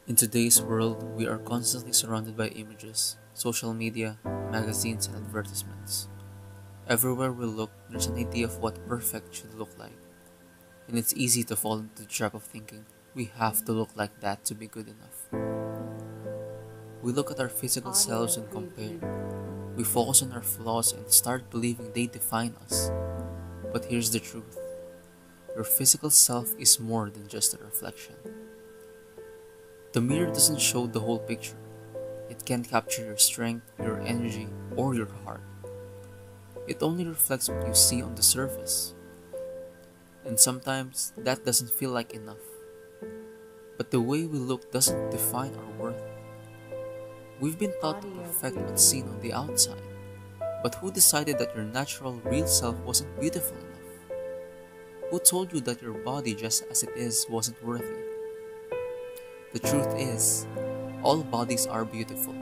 In today's world, we are constantly surrounded by images, social media, magazines, and advertisements. Everywhere we look, there's an idea of what perfect should look like, and it's easy to fall into the trap of thinking we have to look like that to be good enough. We look at our physical selves and compare. We focus on our flaws and start believing they define us. But here's the truth: your physical self is more than just a reflection. The mirror doesn't show the whole picture. It can't capture your strength, your energy, or your heart. It only reflects what you see on the surface. And sometimes that doesn't feel like enough. But the way we look doesn't define our worth. We've been taught to perfect what's seen on the outside. But who decided that your natural, real self wasn't beautiful enough? Who told you that your body just as it is wasn't worthy? The truth is, all bodies are beautiful.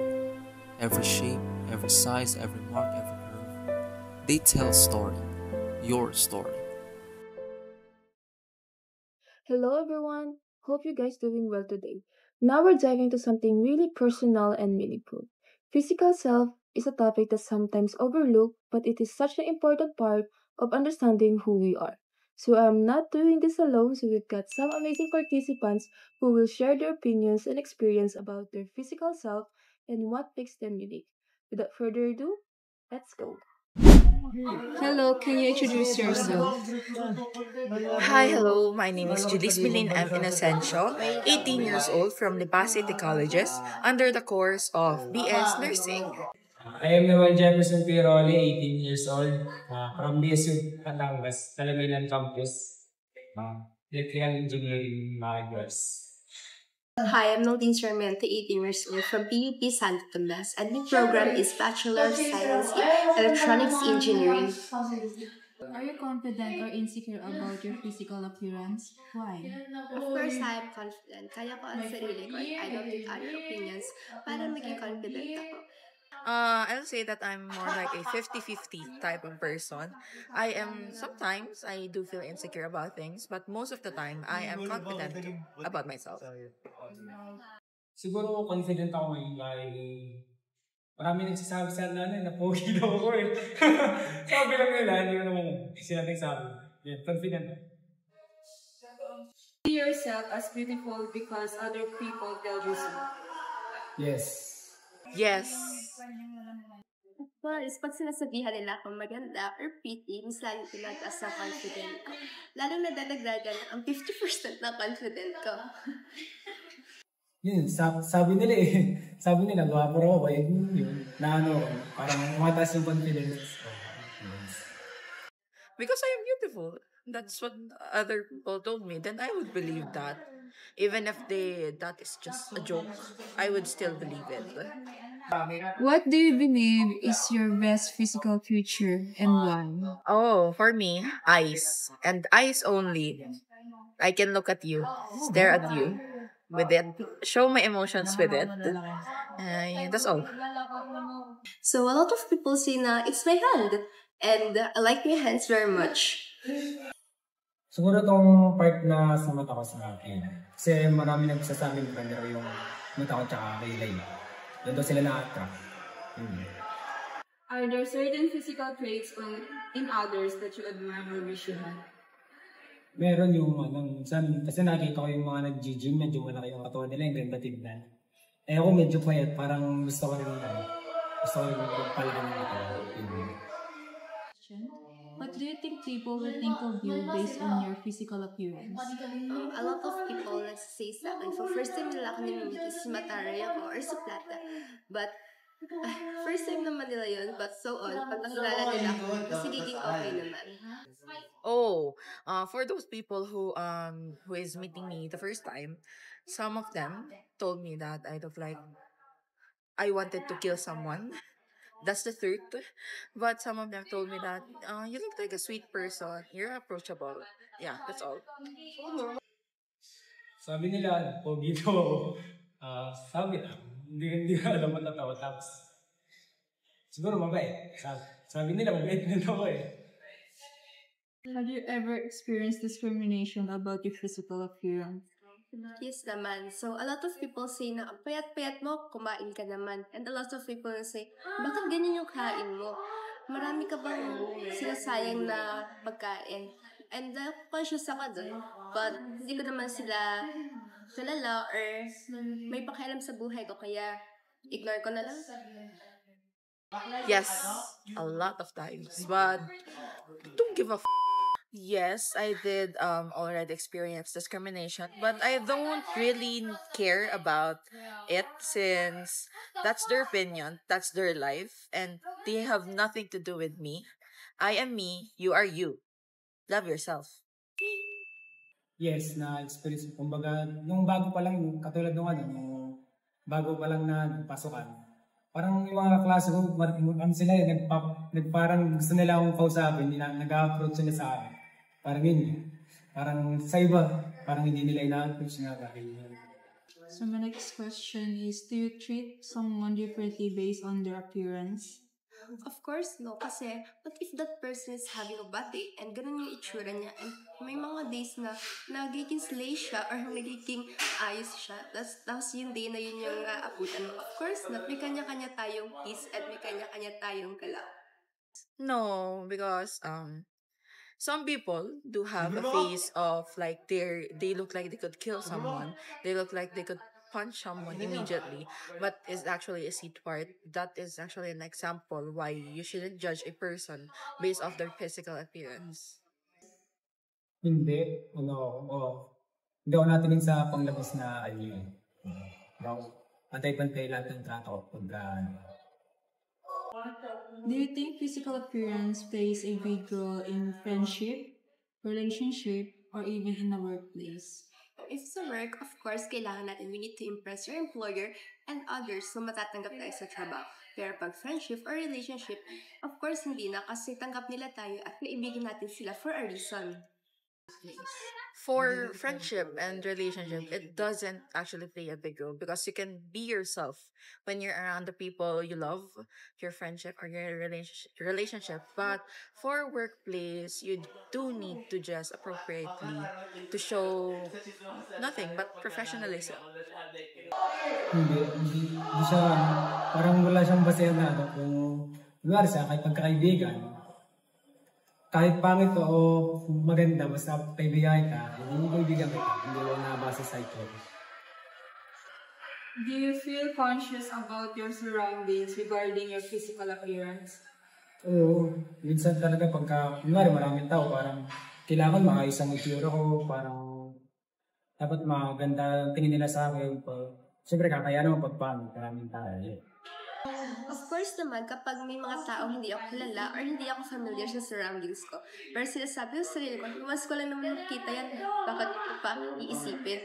Every shape, every size, every mark, every curve. They tell a story. Your story. Hello everyone. Hope you guys doing well today. Now we're diving into something really personal and meaningful. Physical self is a topic that's sometimes overlooked, but it is such an important part of understanding who we are. So I'm not doing this alone, so we've got some amazing participants who will share their opinions and experience about their physical self and what makes them unique. Without further ado, let's go. Hello, can you introduce yourself? Hi, hello. My name is Julis Milin M. Inocencio, 18 years old from Lipa City Colleges under the course of BS Nursing. I am Noel Jefferson Piroli, 18 years old, from BSU Batangas, Talamilan Campus, Electrical Engineering majors. Hi, I'm Nadine Sarmiento, 18 years old from PUP Santo Tomas, and my program is Bachelor of Science in Electronics Engineering. Are you confident or insecure about your physical appearance? Why? Of course, I am confident. Kaya ko ang sarili ko at I don't take other opinions para maging confident ako. I'll say that I'm more like a 50-50 type of person. Sometimes I do feel insecure about things, but most of the time, I am confident about myself. Siguro confident ako ngayon dahil marami nagsasabi sa atin na pogi daw ako eh. Sabi lang nila, hindi ko naman sila nagsabi. Yeah, confident ako. See yourself as beautiful because other people tell you so. Yes. Yes. Of course, pag sinasabihan nila akong maganda or pretty, mas lalo tinataas ang confident ko. Lalong nadadagdagan ang 50% na confident ko. Yun, sabi nila eh. Sabi nila, gwapo raw ba? Yun, na ano, parang mataas yung confidence. Because I am beautiful. That's what other people told me. Then I would believe that. Even if that is just a joke, I would still believe it. What do you believe is your best physical feature and why? Oh, for me, eyes. And eyes only. I can look at you, stare at you with it, show my emotions with it. That's all. So a lot of people say na it's my hand. And I like my hands very much. Siguro tong part na sa mata ko sa akin. Kasi marami nagsasabi ng ganda raw yung mata ko tsaka kilay. Doon daw sila na-attract. Are there certain physical traits in others that you admire or wish you had? Meron yung kasi nakita ko yung mga nag-gym, medyo malaki yung katawan nila, yung ganda tignan. Eh ako medyo payat, parang gusto ko rin magpalaki ng katawan. What do you think people will think of you based on your physical appearance? A lot of people say sa akin, for first time nila ako namimiti si Mataray ako or si Plata. But, first time naman nila yun, but so on, pag nakilala nila ako, mas nagiging okay naman. Oh, for those people who is meeting me the first time, some of them told me that I wanted to kill someone. That's the truth. But some of them told me that you look like a sweet person. You're approachable. Yeah, that's all. Sabi nila, pogi daw ako. Sabi lang, hindi ko alam matatawa. Tapos, siguro mabait. Sabi nila, mabait din ako eh. Have you ever experienced discrimination about your physical appearance? Yes naman. So, a lot of people say na, "Ang payat-payat mo, kumain ka naman." And a lot of people say, bakit ganyan yung kain mo? Marami ka bang sinasayang na pagkain? And conscious ako dun. But, hindi ko naman sila kilala or may pakialam sa buhay ko. Kaya, ignore ko na lang. Yes, a lot of times. But don't give a yes, I did already experience discrimination, but I don't really care about it since that's their opinion, that's their life, and they have nothing to do with me. I am me, you are you. Love yourself. Yes, na-experience ko. Kumbaga, nung bago pa lang, katulad nung nung bago pa lang na pasukan, parang yung mga klase ko, sila parang gusto nila akong kausapin, nag-approach sila sa akin. Parang yun, parang sa iba, parang hindi nila ina-approach nga dahil yun. So my next question is, do you treat someone differently based on their appearance? Of course, no. Kasi, what if that person is having a bad day and ganun yung itsura niya and may mga days na nagiging slay siya or nagiging ayos siya. Tapos yung day na yun yung abutan mo. Of course not. May kanya-kanya tayong peace at may kanya-kanya tayong galaw. No, because some people do have a face of like they look like they could kill someone. They look like they could punch someone immediately, but is actually a seat part. That is actually an example why you shouldn't judge a person based off their physical appearance. Hindi, hindi ako natingin sa panglabas na ayun. Pantay-pantay lahat ng trato pag Do you think physical appearance plays a big role in friendship, relationship, or even in the workplace? If sa work, of course, kailangan natin, we need to impress your employer and others so matatanggap tayo sa trabaho. Pero pag friendship or relationship, of course, hindi na kasi tanggap nila tayo at kaibigan natin sila for a reason. For friendship and relationship, it doesn't actually play a big role because you can be yourself when you're around the people you love, your friendship or your relationship. But for workplace, you do need to dress appropriately to show nothing but professionalism. Hindi siya, parang wala siyang basehan na kung kunwari sa kahit pagkakaibigan, kahit pangit ka o maganda, basta kaibigan ka, hindi mo kaibigan kita, hindi mo nabasa sa ito. Do you feel conscious about your surroundings regarding your physical appearance? Oo, minsan talaga pagka, kunwari maraming tao, parang kailangan maayos ang itsura ko, parang dapat maganda tingin nila sa akin. Siyempre kakaya naman pagpangit, maraming tao. Of course naman, kapag may mga tao hindi ako kilala or hindi ako familiar sa surroundings ko, pero sinasabi ko sa sarili ko, once ko lang naman nakita yan, bakit ko pa iisipin?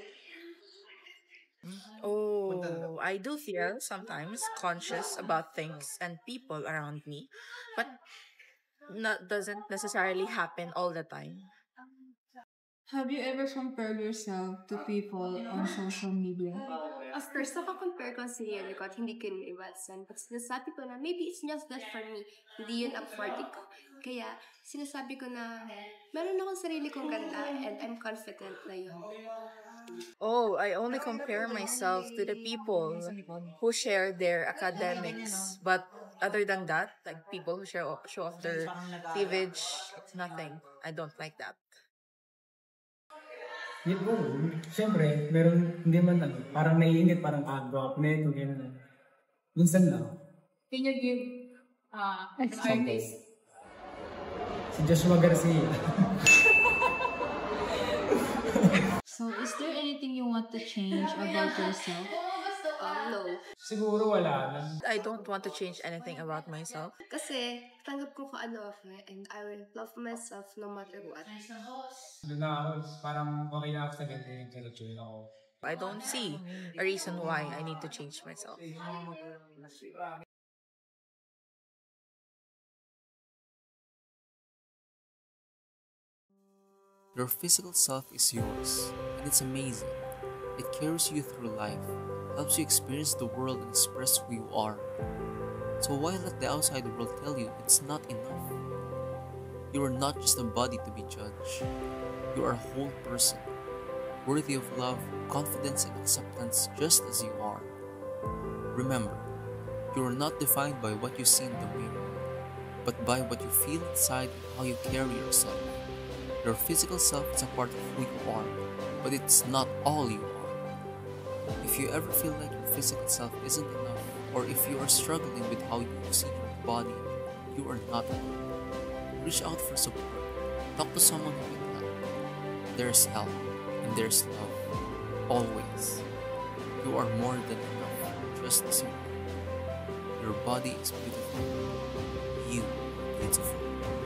Oh, I do feel sometimes conscious about things and people around me, but doesn't necessarily happen all the time. Have you ever compared yourself to people on social media? Of course, nakakompare ko sa sarili ko at hindi ko iwasan. Pag sinasabi ko na, maybe it's just that for me, hindi yun affording ko. Kaya, sinasabi ko na, meron akong sarili kong ganda and I'm confident na yun. Oh, I only compare myself to the people who share their academics. But other than that, like people who show off their cleavage, nothing. I don't like that. Yun po, siyempre, meron, hindi man parang naiingit, parang drop net, o gano'n. Minsan lang. Can you give an artist? Si Joshua Garcia. So, is there anything you want to change about yourself? No. Siguro wala. I don't want to change anything about myself. Kasi, tanggap ko kung ano ako and I will love myself no matter what. Doon na ako, parang okay na ako sa ganito yung direction ako. I don't see a reason why I need to change myself. Your physical self is yours, and it's amazing. It carries you through life, helps you experience the world and express who you are. So why let the outside world tell you it's not enough? You are not just a body to be judged. You are a whole person. worthy of love, confidence, and acceptance just as you are. Remember, you are not defined by what you see in the mirror, but by what you feel inside and how you carry yourself. Your physical self is a part of who you are, but it's not all you are. If you ever feel like your physical self isn't enough, or if you are struggling with how you see your body, you are not alone. Reach out for support. Talk to someone who can help. There's help and there's love. Always. You are more than enough, just as you are. Your body is beautiful. You are beautiful.